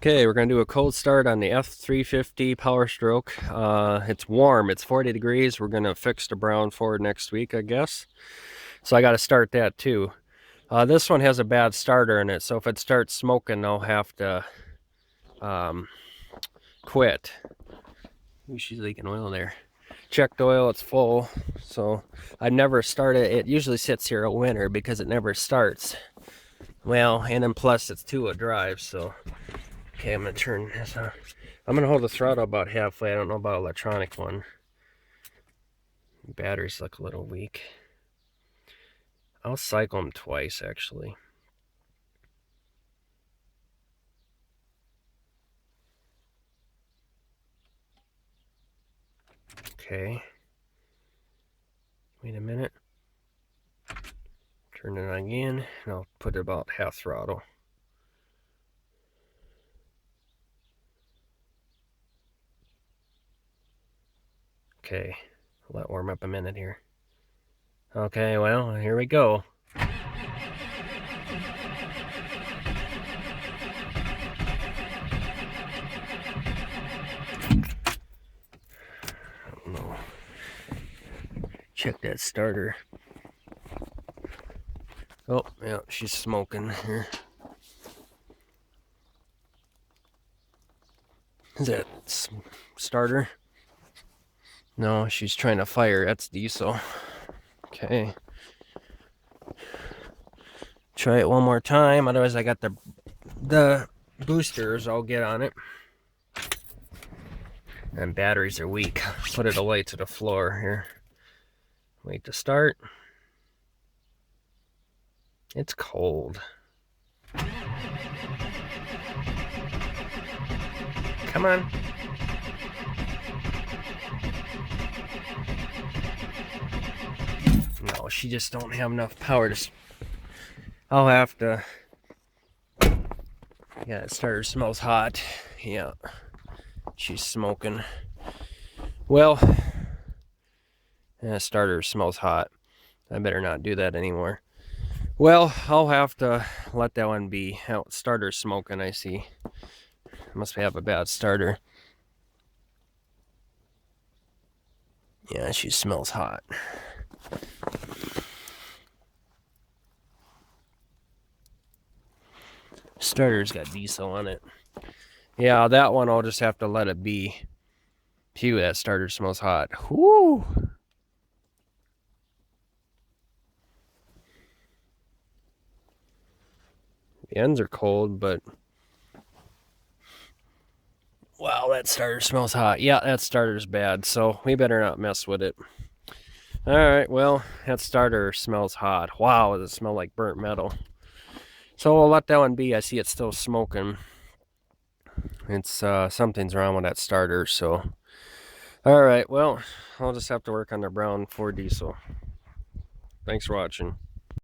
Okay, we're going to do a cold start on the F-350 Power Stroke. It's warm. It's 40 degrees. We're going to fix the brown Ford next week, I guess. So I got to start that too. This one has a bad starter in it, so if it starts smoking, I'll have to quit. Ooh, she's leaking oil there. Checked oil, it's full. So I never start it. It usually sits here all winter because it never starts. Well, and then plus it's two-wheel drive, so... Okay, I'm gonna turn this on. I'm gonna hold the throttle about halfway. I don't know about electronic one. Batteries look a little weak. I'll cycle them twice, actually. Okay. Wait a minute. Turn it on again, and I'll put it about half throttle. Okay, let it warm up a minute here. Okay, well, here we go. I don't know. Check that starter. Oh, yeah, she's smoking here. Is that starter? No, she's trying to fire. That's diesel. Okay. Try it one more time. Otherwise, I got the boosters. I'll get on it. And batteries are weak. Put it away to the floor here. Wait to start. It's cold. Come on. No, she just don't have enough power to... I'll have to... Yeah, the starter smells hot. Yeah. She's smoking. Well, the starter smells hot. I better not do that anymore. Well, I'll have to let that one be. Starter's smoking, I see. Must have a bad starter. Yeah, she smells hot. Starter's got diesel on it. Yeah, that one I'll just have to let it be. Phew, that starter smells hot. Whoo! The ends are cold, but... Wow, that starter smells hot. Yeah, that starter's bad, so we better not mess with it. Alright, well, that starter smells hot. Wow, does it smell like burnt metal. So we'll let that one be. I see it's still smoking. It's, something's wrong with that starter, so... Alright, well, I'll just have to work on the brown Ford diesel. Thanks for watching.